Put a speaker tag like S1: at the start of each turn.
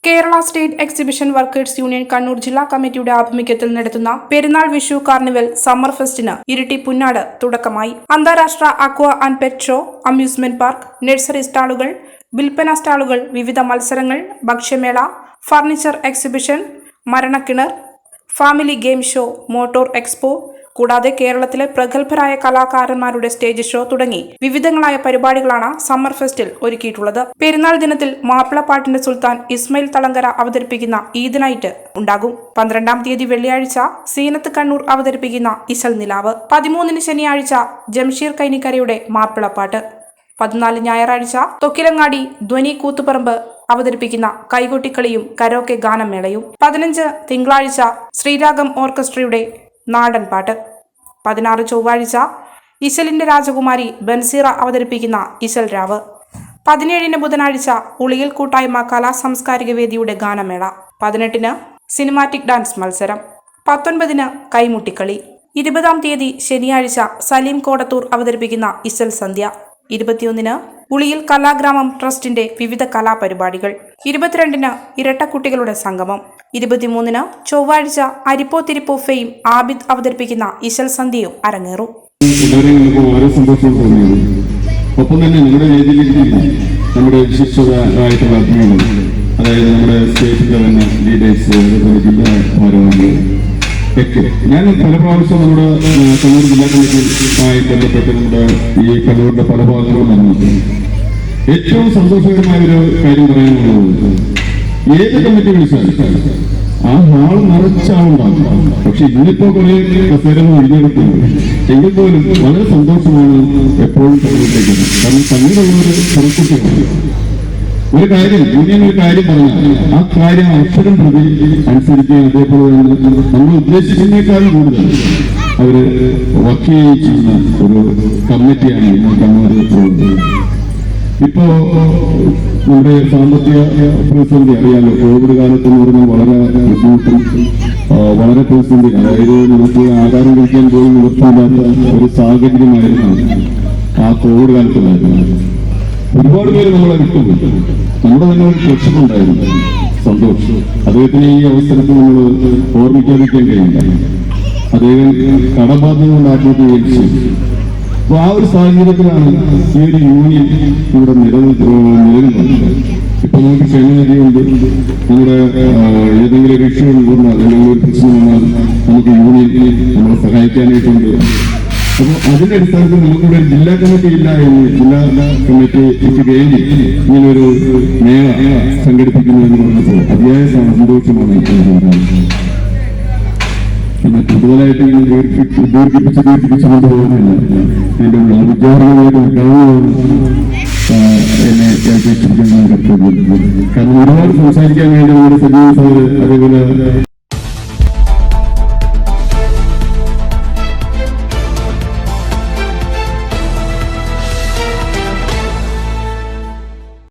S1: Kerala state exhibition workers union Kannur ജില്ലാ കമ്മിറ്റിയുടെ ആഭിമുഖ്യത്തിൽ നടത്തുന്ന പെരുന്നാൾ വിഷു കാർണിവൽ സമ്മർ ഫെസ്റ്റിന് ഇരിട്ടി പുന്നാട് തുടക്കമായി. അന്താരാഷ്ട്ര aqua and pet show, amusement park, nursery സ്റ്റാളുകൾ, വിൽപ്പന സ്റ്റാളുകൾ, വിവിധ മത്സരങ്ങൾ, ഭക്ഷ്യമേള, ഫർണിച്ചർ എക്സിബിഷൻ, മരണക്കിണർ, family game show, motor expo കൂടാതെ കേരളത്തിലെ പ്രഗത്ഭരായ കലാകാരന്മാരുടെ സ്റ്റേജ് ഷോ തുടങ്ങി വിവിധങ്ങളായ പരിപാടികളാണ് സമ്മർ ഫെസ്റ്റിൽ ഒരുക്കിയിട്ടുള്ളത്. പെരുന്നാൾ ദിനത്തിൽ മാപ്പിളപ്പാട്ടിന്റെ സുൽത്താൻ ഇസ്മയിൽ തളങ്കര അവതരിപ്പിക്കുന്ന ഈദ് നൈറ്റ് ഉണ്ടാകും. 12-ാം തീയതി വെള്ളിയാഴ്ച സീനത്ത് കണ്ണൂർ അവതരിപ്പിക്കുന്ന ഇശൽ നിലാവ്, 13-ന് ശനിയാഴ്ച ജംഷീർ കൈനിക്കരയുടെ മാപ്പിളപ്പാട്ട്, 14 ഞായറാഴ്ച തൊക്കിലങ്ങാടി ധ്വനി കൂത്തുപറമ്പ് അവതരിപ്പിക്കുന്ന കൈകൊട്ടിക്കളിയും കരോക്കെ ഗാനമേളയും, 15 തിങ്കളാഴ്ച ശ്രീരാഗം ഓർക്കസ്ട്രയുടെ നാടൻ പാട്ട്, 16 ചൊവ്വാഴ്ച ഇശലിന്റെ രാജകുമാരി ബൻസീറ അവതരിപ്പിക്കുന്ന ഇശൽ രാവ്, 17-ന് ബുധനാഴ്ച ഉളിയിൽ കൂട്ടായ്മ കലാ സാംസ്കാരിക വേദിയുടെ ഗാനമേള, 18-ന് സിനിമാറ്റിക് ഡാൻസ് മത്സരം, 19-ന് കൈമുട്ടിക്കളി, 20-ാം തീയതി ശനിയാഴ്ച സലീം കോടത്തൂർ അവതരിപ്പിക്കുന്ന ഇശൽ സന്ധ്യ, 21-ന് ഉളിയിൽ കലാഗ്രാമം ട്രസ്റ്റിന്റെ വിവിധ കലാപരിപാടികൾ, 22-ന് ഇരട്ടക്കുട്ടികളുടെ സംഗമം, 23-ന് ചൊവ്വാഴ്ച അരിപ്പോ തിരിപ്പോ ഫെയിം ആബിദ് അവതരിപ്പിക്കുന്ന ഇശൽ സന്ധ്യയും അരങ്ങേറും.
S2: ഒപ്പം തന്നെ നമ്മുടെ വേദിയിലിരിക്കുന്ന നമ്മുടെ വിശിഷ്ടരായിട്ടുള്ള അതിഥികൾ, അതായത് നമ്മുടെ സ്റ്റേറ്റിന്റെ തന്നെ ലീഡേഴ്സ്, ജില്ലാ ഭാരവാഹികൾ ഒക്കെ ഞാൻ പല പ്രാവശ്യം നമ്മുടെ കണ്ണൂർ ജില്ലാ കമ്മിറ്റിയുമായി ബന്ധപ്പെട്ട് നമ്മുടെ ഈ കണ്ണൂരിന്റെ പല ഭാഗങ്ങളും നടന്നിട്ടുണ്ട്. ഏറ്റവും സന്തോഷകരമായ ഒരു കാര്യം പറയാനുള്ളത്, ഏത് കമ്മിറ്റി വിളിച്ചാലും ആ ഹാൾ നിറച്ചാളുണ്ടാകും. പക്ഷെ ഇന്നിപ്പോ കുറെ കസേരകൾ ഒഴിഞ്ഞെടുക്കുന്നുണ്ട്. എങ്കിൽ പോലും വളരെ സന്തോഷമാണ് എപ്പോഴും കണ്ണൂരിലേക്ക്. കാരണം കണ്ണൂരുള്ളവർ പുറത്തുണ്ട് ഒരു കാര്യം, യൂണിയൻ ഒരു കാര്യം പറഞ്ഞാൽ ആ കാര്യം അക്ഷരം പ്രതി അനുസരിക്കുകയും അതേപോലെ നമ്മൾ ഉദ്ദേശിക്കുന്നതിനേക്കാളും കൂടുതൽ അവര് വർക്ക് ചെയ്യുന്ന ഒരു കമ്മിറ്റിയാണ് ഇന്ന് കണ്ണൂർ. ഇപ്പോ നമ്മുടെ സാമ്പത്തിക പ്രതിസന്ധി അറിയാലോ. കോവിഡ് കാലത്ത് എന്ന് പറഞ്ഞാൽ വളരെ ബുദ്ധിമുട്ടും വളരെ പ്രതിസന്ധി, അതായത് നമുക്ക് ആഹാരം കഴിക്കാൻ പോലും നിവൃത്തിയില്ലാത്ത ഒരു സാഹചര്യമായിരുന്നു ആ കോവിഡ് കാലത്തുണ്ടായിരുന്നത്. ഒരുപാട് പേര് നമ്മളെ വിട്ടുപോയി. നമ്മുടെ തന്നെ ഒരു ലക്ഷ്യമുണ്ടായിരുന്നു സന്തോഷ്. അദ്ദേഹത്തിന് ഈ അവസരത്തിൽ നമ്മൾ ഓർമ്മിക്കാതിരിക്കാൻ കഴിയില്ല. അദ്ദേഹം കടബാധ്യത കൊണ്ട് ആത്മഹത്യ ചെയ്തു. അപ്പൊ ആ ഒരു സാഹചര്യത്തിലാണ് ഈ ഒരു യൂണിയൻ ഇവിടെ നിലനിൽക്കുന്നത്. ഇപ്പൊ നമുക്ക് ക്ഷേമനിധിയുണ്ട്. നമ്മുടെ ഏതെങ്കിലും ഒരു ഇഷ്യൂ വന്നാൽ അല്ലെങ്കിൽ ഒരു പ്രശ്നം വന്നാൽ നമുക്ക് യൂണിയൻ നമ്മളെ സഹായിക്കാനായിട്ടുണ്ട്. അപ്പോൾ അതിന്റെ അടിസ്ഥാനത്തിൽ നമുക്കിവിടെ ജില്ലാ കമ്മിറ്റി ഇല്ല എന്ന് ജില്ലാ കമ്മിറ്റിക്ക് വേണ്ടി ഇങ്ങനൊരു മേള സംഘടിപ്പിക്കുന്നു എന്ന് പറഞ്ഞപ്പോൾ അതിയായ സന്തോഷമാണ്. പിന്നെ കൂടുതലായിട്ട് ദീർഘിപ്പിച്ച് കൊണ്ടുപോകുന്നില്ല. ഇതിന്റെ ഔദ്യോഗികമായിട്ട് എന്നെ ഏൽപ്പിച്ചിരിക്കുന്ന കാരണം ഒരുപാട് സംസാരിക്കാൻ വേണ്ടി നമ്മുടെ സജീവ അതേപോലെ